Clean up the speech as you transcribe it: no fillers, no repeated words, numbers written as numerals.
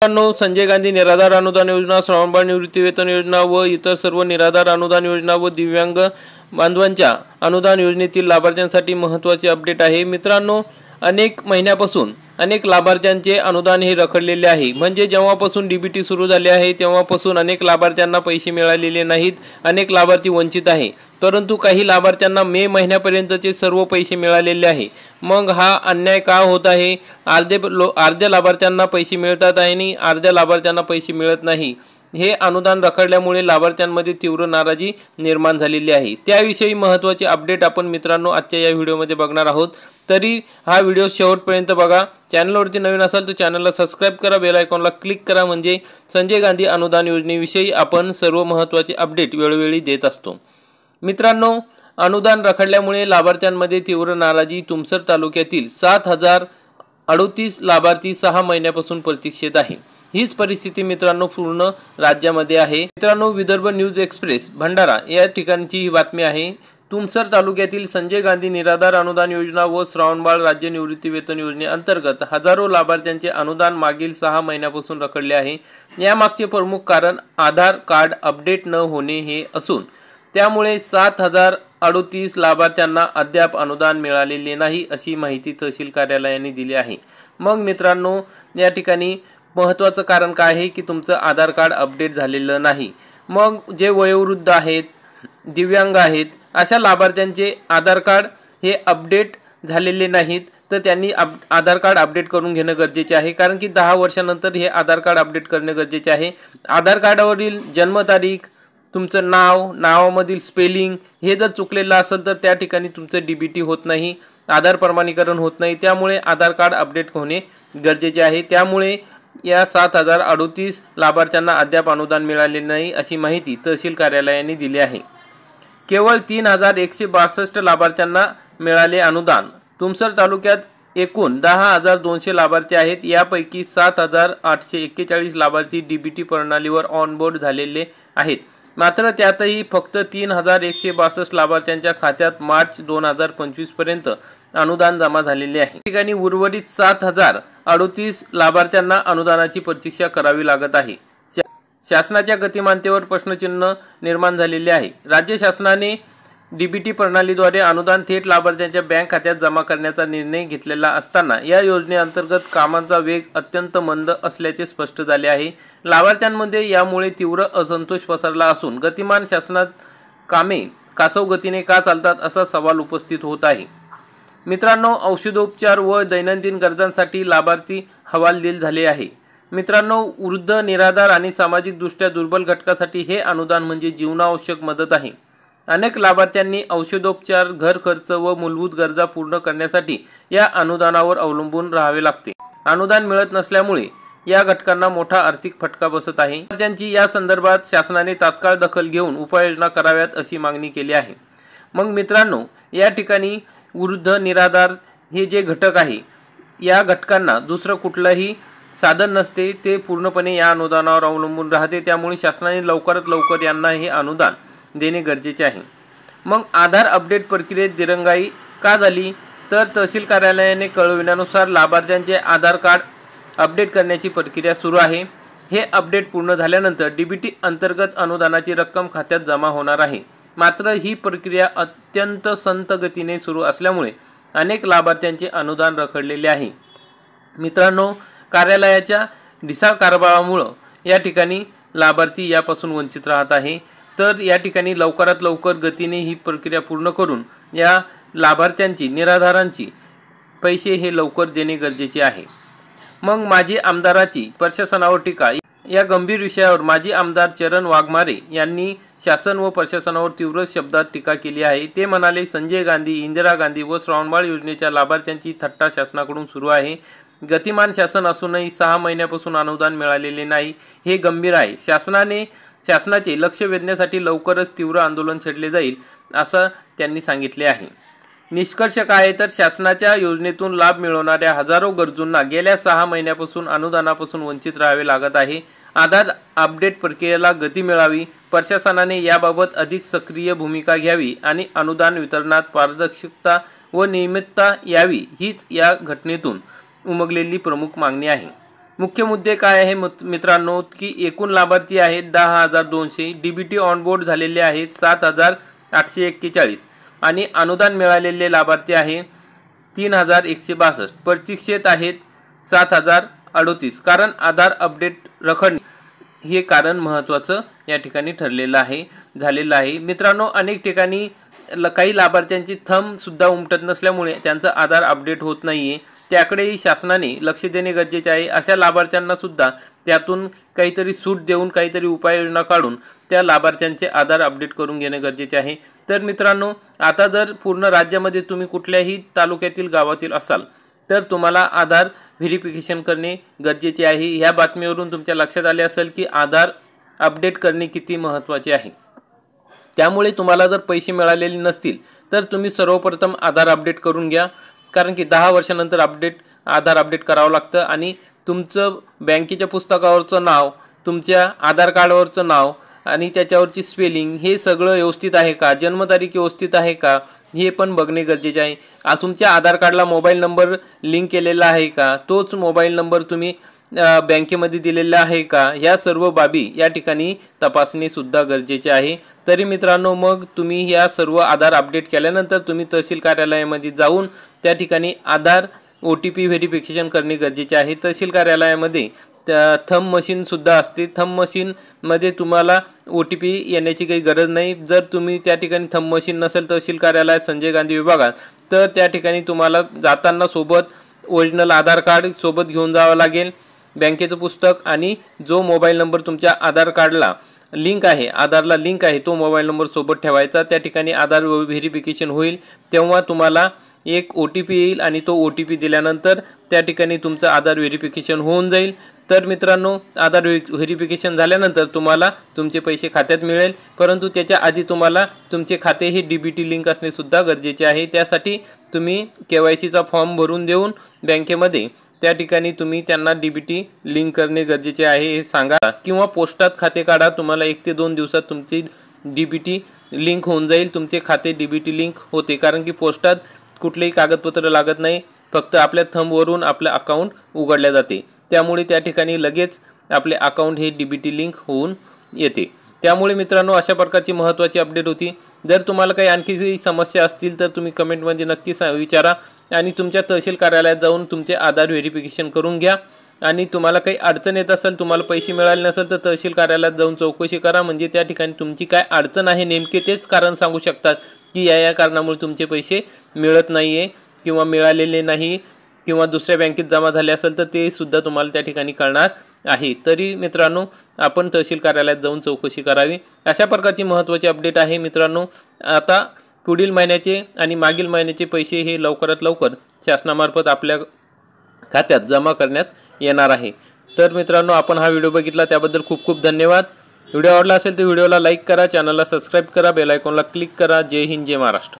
मित्रांनो, संजय गांधी निराधार अनुदान योजना, श्रावणबाळ निवृत्तीवेतन योजना व इतर सर्व निराधार अनुदान योजना व दिव्यांग बांधवांच्या अनुदान योजनेतील लाभार्थ्यांसाठी महत्त्वाचे अपडेट आहे। मित्रांनो, अनेक महिन्यापासून अनेक लाभार्थ्यांचे अनुदान हे रखडलेले आहे। म्हणजे जेव्हापासून डीबीटी सुरू झाले आहे तेव्हापासून अनेक लाभार्थ्यांना पैसे मिळालेले नाहीत, अनेक लाभार्थी वंचित आहे। परंतु काही लाभार्थ्यांना मे महिन्यापर्यंतचे सर्व पैसे मिळालेले आहे। मग हा अन्याय का होत आहे? अर्ध्या लाभार्थ्यांना पैसे मिळतात आणि अर्ध्या लाभार्थ्यांना पैसे मिळत नाही। हे अनुदान रखडल्यामुळे लाभार्थ्यांमध्ये तीव्र नाराजी निर्माण झालेली आहे। त्याविषयी महत्त्वाचे अपडेट आपण मित्रांनो आजच्या या व्हिडिओमध्ये बघणार आहोत। तरी हा व्हिडिओ शेवटपर्यंत बघा। चॅनलवरती नवीन असाल तर चॅनलला सबस्क्राइब करा, बेल आयकॉनला क्लिक करा, म्हणजे संजय गांधी अनुदान योजनेविषयी आपण सर्व महत्त्वाचे अपडेट वेळोवेळी देत असतो। मित्रांनो, अनुदान रखडल्यामुळे लाभार्थ्यांमध्ये तीव्र नाराजी। तुमसर तालुक्यातील 7038 लाभार्थी 6 महिन्यापासून प्रतीक्षेत आहे। हीच परिस्थिती मित्रांनो पूर्ण राज्यामध्ये आहे। मित्रांनो, विदर्भ न्यूज एक्सप्रेस भंडारा या ठिकाणची ही बातमी आहे। तुमसर तालुक्यातील संजय गांधी निराधार अनुदान योजना व श्रावणबाळ राज्य निवृत्तीवेतन योजनेअंतर्गत हजारो लाभार्थ्यांचे अनुदान मागील 6 महिन्यापासून रखडले आहे। यामागचे प्रमुख कारण आधार कार्ड अपडेट न होणे हे असून त्यामुळे 7038 लाभार्थ्यांना अद्याप अनुदान मिळालेले नाही, अशी माहिती तहसील कार्यालयाने दिली आहे। मग मित्रांनो, या ठिकाणी महत्त्वाचं कारण काय आहे की तुमचं आधार कार्ड अपडेट झालेलं नाही। मग जे वयोवृद्ध आहेत, दिव्यांग आहेत, अशा लाभार्थ्यांचे आधार कार्ड हे अपडेट झालेले नाहीत, तर त्यांनी आधार कार्ड अपडेट करून घेणं गरजेचे आहे। कारण की 10 वर्षानंतर हे आधार कार्ड अपडेट करणे गरजेचे आहे। आधार कार्डावरील जन्मतारीख, तुमचं नाव, नावामधील स्पेलिंग हे जर चुकलेलं असेल तर त्या ठिकाणी तुमचं डीबीटी होत नाही, आधार प्रमाणीकरण होत नाही। त्यामुळे आधार कार्ड अपडेट होणे गरजेचे आहे। त्यामुळे या 7038 लाभार्थ्यांना अद्याप अनुदान मिळाले नाही, अशी माहिती तहसील कार्यालयाने दिली आहे। केवळ 3162 लाभार्थ्यांना मिळाले अनुदान। तुमसर तालुक्यात एकूण 10,200 लाभार्थी आहेत। यापैकी 7,841 लाभार्थी डीबीटी प्रणालीवर ऑनबोर्ड झालेले आहेत। मात्र त्यातही फक्त 3,162 लाभार्थ्यांच्या खात्यात मार्च 2025 पर्यंत अनुदान जमा झालेले आहे। ठिकाणी उर्वरित 7038 लाभार्थ्यांना अनुदानाची प्रतीक्षा करावी लागत आहे। शासनाच्या गतिमानतेवर प्रश्नचिन्ह निर्माण झालेले आहे। राज्य शासनाने डीबीटी प्रणालीद्वारे अनुदान थेट लाभार्थ्यांच्या बँक खात्यात जमा करण्याचा निर्णय घेतलेला असताना या योजनेअंतर्गत कामांचा वेग अत्यंत मंद असल्याचे स्पष्ट झाले आहे। लाभार्थ्यांमध्ये यामुळे तीव्र असंतोष पसरला असून गतिमान शासनात कामे कासव गतीने का चालतात असा सवाल उपस्थित होत आहे। मित्रांनो, औषधोपचार व दैनंदिन गरजांसाठी लाभार्थी हवालदिल झाले आहे। मित्रांनो, वृद्ध, निराधार आणि सामाजिकदृष्ट्या दुर्बल घटकासाठी हे अनुदान म्हणजे जीवनावश्यक मदत आहे। अनेक लाभार्थ्यांनी औषधोपचार, घर खर्च व मूलभूत गरजा पूर्ण करण्यासाठी या अनुदानावर अवलंबून राहावे लागते। अनुदान मिळत नसल्यामुळे या घटकांना मोठा आर्थिक फटका बसत आहे। लाभार्थ्यांची या संदर्भात शासनाने तात्काळ दखल घेऊन उपाययोजना कराव्यात, अशी मागणी केली आहे। मग मित्रांनो, या ठिकाणी वृद्ध, निराधार हे जे घटक आहे, या घटकांना दुसरं कुठलंही साधन नसते, ते पूर्णपणे या अनुदानावर अवलंबून राहते। त्यामुळे शासनाने लवकरात लवकर यांना हे अनुदान देणे गरजेचे आहे। मग आधार अपडेट प्रक्रियेत दिरंगाई का झाली? तर तहसील कार्यालयाने कळविल्यानुसार लाभार्थ्यांचे आधार कार्ड अपडेट करण्याची प्रक्रिया सुरू आहे। हे अपडेट पूर्ण झाल्यानंतर डीबीटी अंतर्गत अनुदानाची रक्कम खात्यात जमा होणार आहे। मात्र ही प्रक्रिया अत्यंत संथ गतीने सुरू असल्यामुळे अनेक लाभार्थ्यांचे अनुदान रखडलेले आहे। मित्रांनो, कार्यालयाच्या ढिसाळ कारभारामुळं या ठिकाणी लाभार्थी यापासून वंचित राहत आहे। तर या ठिकाणी लवकरात लवकर गतीने ही प्रक्रिया पूर्ण करून या लाभार्थ्यांची, निराधारांची पैसे हे लवकर देणे गरजेचे आहे। मग माजी आमदाराची प्रशासनावर टीका या गंभीर विषयावर माजी आमदार चरण वाघमारे यांनी शासन व प्रशासनावर तीव्र शब्दात टीका केली आहे। ते म्हणाले, संजय गांधी, इंदिरा गांधी व श्रावणबाळ योजनेच्या लाभार्थ्यांची थट्टा शासनाकडून सुरू आहे। गतिमान शासन असूनही 6 महिन्यापासून अनुदान मिळालेले नाही, हे गंभीर आहे। शासनाचे लक्ष वेधण्यासाठी लवकरच तीव्र आंदोलन छेडले जाईल, असं त्यांनी सांगितले आहे। निष्कर्ष काय आहे तर शासनाच्या योजनेतून लाभ मिळवणाऱ्या हजारो गरजूंना गेल्या 6 महिन्यापासून अनुदानापासून वंचित राहावे लागत आहे। आधार अपडेट प्रक्रियेला गती मिळावी, प्रशासनाने याबाबत अधिक सक्रिय भूमिका घ्यावी आणि अनुदान वितरणात पारदर्शकता व नियमितता यावी, हीच या घटनेतून उमगलेली प्रमुख मागणी आहे। मुख्य मुद्दे काय आहे मित्रांनो, की एकूण लाभार्थी आहेत 10,200, डीबीटी ऑनबोर्ड झालेले आहेत 7,841 आणि अनुदान मिळालेले लाभार्थी आहे 3,162, प्रतीक्षेत आहेत 7,038. कारण आधार अपडेट रखडणे हे कारण महत्त्वाचं या ठिकाणी ठरलेलं आहे झालेलं आहे. मित्रांनो, अनेक ठिकाणी काही लाभार्थ्यांची थंबसुद्धा उमटत नसल्यामुळे त्यांचं आधार अपडेट होत नाही आहे. त्याकडेही शासनाने लक्ष देणे गरजेचे आहे. अशा लाभार्थ्यांनासुद्धा त्यातून काहीतरी सूट देऊन काहीतरी उपाययोजना काढून त्या लाभार्थ्यांचे आधार अपडेट करून घेणे गरजेचे आहे. तर मित्रांनो, आता जर पूर्ण राज्यामध्ये तुम्ही कुठल्याही तालुक्यातील गावातील असाल तर तुम्हाला आधार व्हेरिफिकेशन करणे गरजेचे आहे. ह्या बातमीवरून तुमच्या लक्षात आले असेल की आधार अपडेट करणे किती महत्त्वाचे आहे. त्यामुळे तुम्हाला जर पैसे मिळालेले नसतील तर तुम्ही सर्वप्रथम आधार अपडेट करून घ्या. कारण की 10 वर्षानंतर आधार अपडेट करावं लागतं आणि तुमचं बँकेच्या पुस्तकावरचं नाव, तुमच्या आधार कार्डवरचं नाव आणि त्याच्यावरची स्पेलिंग हे सगळं व्यवस्थित आहे का, जन्मतारीख व्यवस्थित आहे का हे पण बघणे गरजेचे आहे. तुमच्या आधार कार्डला मोबाईल नंबर लिंक केलेला आहे का, तोच मोबाईल नंबर तुम्ही बँकेमध्ये दिलेला आहे का, ह्या सर्व बाबी या ठिकाणी तपासणेसुद्धा गरजेचे आहे. तरी मित्रांनो, मग तुम्ही या सर्व आधार अपडेट केल्यानंतर तुम्ही तहसील कार्यालयामध्ये जाऊन त्या ठिकाणी आधार OTP व्हेरिफिकेशन करणे गरजेचे आहे. तहसील कार्यालयामध्ये थंब मशीनसुद्धा असते. थंब मशीनमध्ये तुम्हाला OTP येण्याची काही गरज नाही. जर तुम्ही त्या ठिकाणी थंब मशीन नसेल तहसील कार्यालयात संजय गांधी विभागात, तर त्या ठिकाणी तुम्हाला जाताना सोबत ओरिजिनल आधार कार्ड सोबत घेऊन जावं लागेल, बँकेचं पुस्तक आणि जो मोबाईल नंबर तुमच्या आधार कार्डला लिंक आहे, आधारला लिंक आहे, तो मोबाईल नंबर सोबत ठेवायचा. त्या ठिकाणी आधार व्हेरिफिकेशन होईल तेव्हा तुम्हाला एक OTP येईल आणि तो OTP दिल्यानंतर त्या ठिकाणी तुमचं आधार व्हेरिफिकेशन होऊन जाईल. तर मित्रांनो, आधार व्हेरिफिकेशन झाल्यानंतर तुम्हाला तुमचे पैसे खात्यात मिळेल. परंतु त्याच्या आधी तुम्हाला तुमचे खाते हे DBT लिंक असणेसुद्धा गरजेचे आहे. त्यासाठी तुम्ही KYCचा फॉर्म भरून देऊन बँकेमध्ये त्या ठिकाणी तुम्ही त्यांना DBT लिंक करणे गरजेचे आहे हे सांगा, किंवा पोस्टात खाते काढा. तुम्हाला 1 ते 2 दिवसात तुमची DBT लिंक होऊन जाईल. तुमचे खाते DBT लिंक होते, कारण की पोस्टात कुठलेही कागदपत्र लागत नाही, फक्त आपल्या थंबवरून आपलं अकाउंट उघडले जाते. त्यामुळे त्या ठिकाणी लगेच आपले अकाउंट हे DBT लिंक होऊन येते. त्यामुळे मित्रांनो, अशा प्रकारची महत्त्वाची अपडेट होती. जर तुम्हाला काही आणखी काही समस्या असतील तर तुम्ही कमेंटमध्ये नक्की विचारा आणि तुमच्या तहसील कार्यालयात जाऊन तुमचे आधार व्हेरिफिकेशन करून घ्या. आणि तुम्हाला काही अडचण येत असेल, तुम्हाला पैसे मिळाले नसेल तर तहसील कार्यालयात जाऊन चौकशी करा. म्हणजे त्या ठिकाणी तुमची काय अडचण आहे नेमके तेच कारण सांगू शकतात की या कारणामुळे तुमचे पैसे मिळत नाही आहे किंवा मिळालेले नाही किंवा दुसऱ्या बँकेत जमा झाले असेल तर ते सुद्धा तुम्हाला त्या ठिकाणी कळणार आहे. तरी मित्रांनो, आपण तहसील कार्यालयात जाऊन चौकशी करावी. अशा प्रकारची महत्त्वाची अपडेट आहे मित्रांनो. आता पुढील महिन्याचे आणि मागील महिन्याचे पैसे हे लवकरात लवकर शासनामार्फत आपल्या खात्यात जमा करण्यात येणार आहे. तर मित्रांनो, आपण हा व्हिडिओ बघितला त्याबद्दल खूप खूप धन्यवाद. व्हिडिओ आवडला असेल तर व्हिडिओला लाईक करा, चॅनलला सबस्क्राईब करा, बेल आयकॉनला क्लिक करा. जय हिंद, जय महाराष्ट्र.